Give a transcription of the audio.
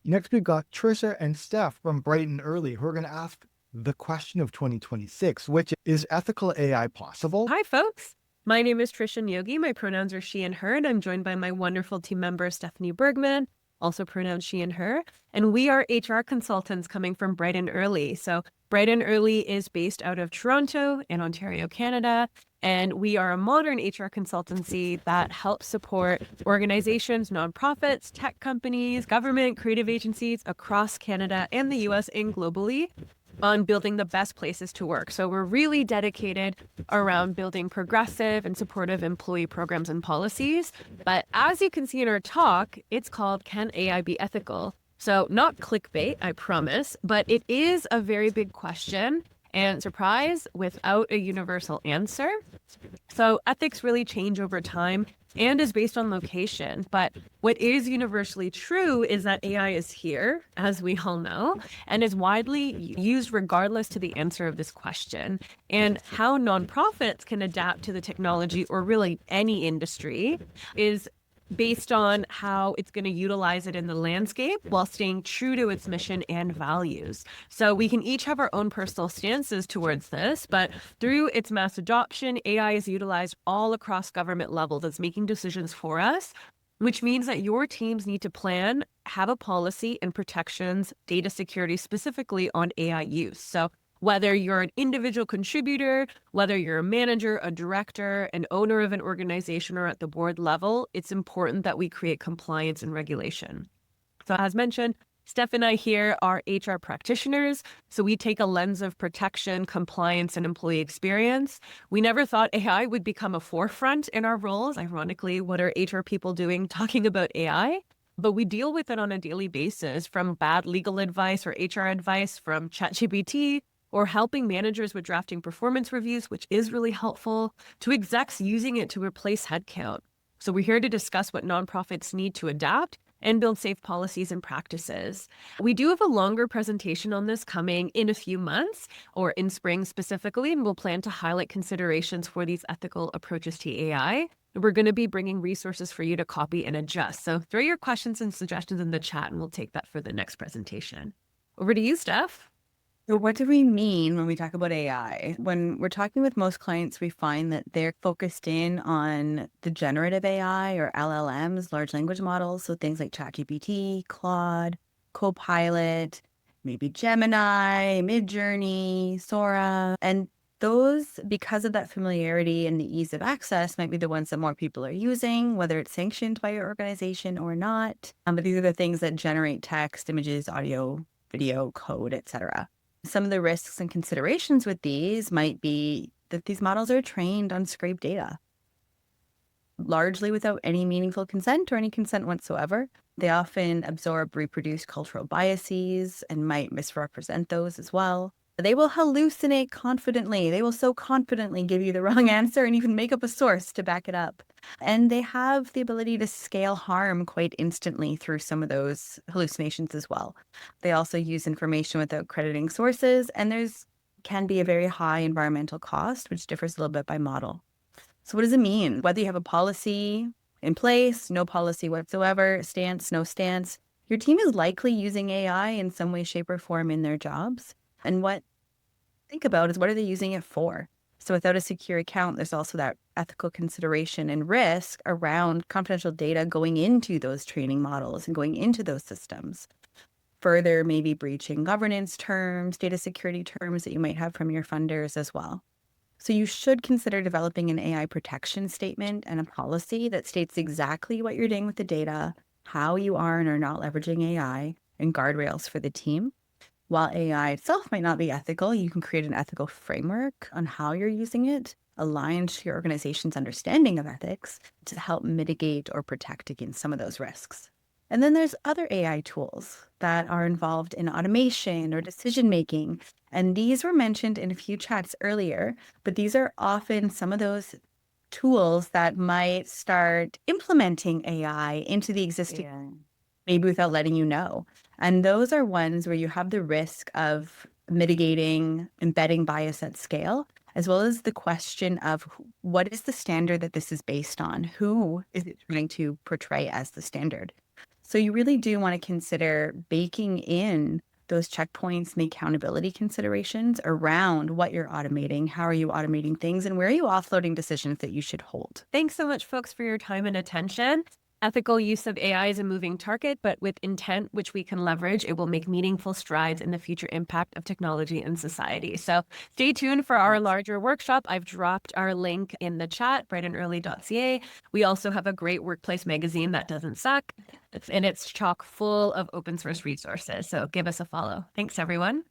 Next, we've got Trisha and Steph from Bright and Early, who are going to ask the question of 2026, which is ethical AI possible? Hi, folks. My name is Trisha Neogi. My pronouns are she and her, and I'm joined by my wonderful team member, Stephanie Bergman, also pronouns she and her. And we are HR consultants coming from Bright and Early. So Bright and Early is based out of Toronto in Ontario, Canada. And we are a modern HR consultancy that helps support organizations, nonprofits, tech companies, government, creative agencies across Canada and the US and globally on building the best places to work. So we're really dedicated around building progressive and supportive employee programs and policies. But as you can see in our talk, it's called Can AI Be Ethical? So not clickbait, I promise, but it is a very big question and surprise without a universal answer. So ethics really change over time and is based on location. But what is universally true is that AI is here, as we all know, and is widely used regardless to the answer of this question. And how nonprofits can adapt to the technology, or really any industry, is based on how it's going to utilize it in the landscape while staying true to its mission and values. So we can each have our own personal stances towards this, but through its mass adoption, AI is utilized all across government levels. It's making decisions for us, which means that your teams need to plan, have a policy and protections, data security specifically on AI use. So whether you're an individual contributor, whether you're a manager, a director, an owner of an organization, or at the board level, it's important that we create compliance and regulation. So as mentioned, Steph and I here are HR practitioners, so we take a lens of protection, compliance, and employee experience. We never thought AI would become a forefront in our roles. Ironically, what are HR people doing talking about AI? But we deal with it on a daily basis, from bad legal advice or HR advice from ChatGPT, or helping managers with drafting performance reviews, which is really helpful, to execs using it to replace headcount. So we're here to discuss what nonprofits need to adapt and build safe policies and practices. We do have a longer presentation on this coming in a few months, or in spring specifically, and we'll plan to highlight considerations for these ethical approaches to AI. We're going to be bringing resources for you to copy and adjust. So throw your questions and suggestions in the chat, and we'll take that for the next presentation. Over to you, Steph. So what do we mean when we talk about AI? When we're talking with most clients, we find that they're focused in on the generative AI or LLMs, large language models. So things like ChatGPT, Claude, Copilot, maybe Gemini, Midjourney, Sora. And those, because of that familiarity and the ease of access, might be the ones that more people are using, whether it's sanctioned by your organization or not. But these are the things that generate text, images, audio, video, code, etc. Some of the risks and considerations with these might be that these models are trained on scraped data, largely without any meaningful consent or any consent whatsoever. They often absorb reproduced cultural biases and might misrepresent those as well. They will hallucinate confidently. They will so confidently give you the wrong answer and even make up a source to back it up. And they have the ability to scale harm quite instantly through some of those hallucinations as well. They also use information without crediting sources, and there's can be a very high environmental cost, which differs a little bit by model. So what does it mean? Whether you have a policy in place, no policy whatsoever, stance, no stance, your team is likely using AI in some way, shape, or form in their jobs. And what think about is, what are they using it for? So without a secure account, there's also that ethical consideration and risk around confidential data going into those training models and going into those systems. Further, maybe breaching governance terms, data security terms that you might have from your funders as well. So you should consider developing an AI protection statement and a policy that states exactly what you're doing with the data, how you are and are not leveraging AI, and guardrails for the team. While AI itself might not be ethical, you can create an ethical framework on how you're using it, aligned to your organization's understanding of ethics, to help mitigate or protect against some of those risks. And then there's other AI tools that are involved in automation or decision-making. And these were mentioned in a few chats earlier, but these are often some of those tools that might start implementing AI into the existing, maybe without letting you know. And those are ones where you have the risk of mitigating, embedding bias at scale, as well as the question of what is the standard that this is based on? Who is it trying to portray as the standard? So you really do want to consider baking in those checkpoints and the accountability considerations around what you're automating, how are you automating things, and where are you offloading decisions that you should hold. Thanks so much, folks, for your time and attention. Ethical use of AI is a moving target, but with intent, which we can leverage, it will make meaningful strides in the future impact of technology in society. So stay tuned for our larger workshop. I've dropped our link in the chat, brightandearly.ca. We also have a great workplace magazine that doesn't suck, and it's chock full of open source resources. So give us a follow. Thanks, everyone.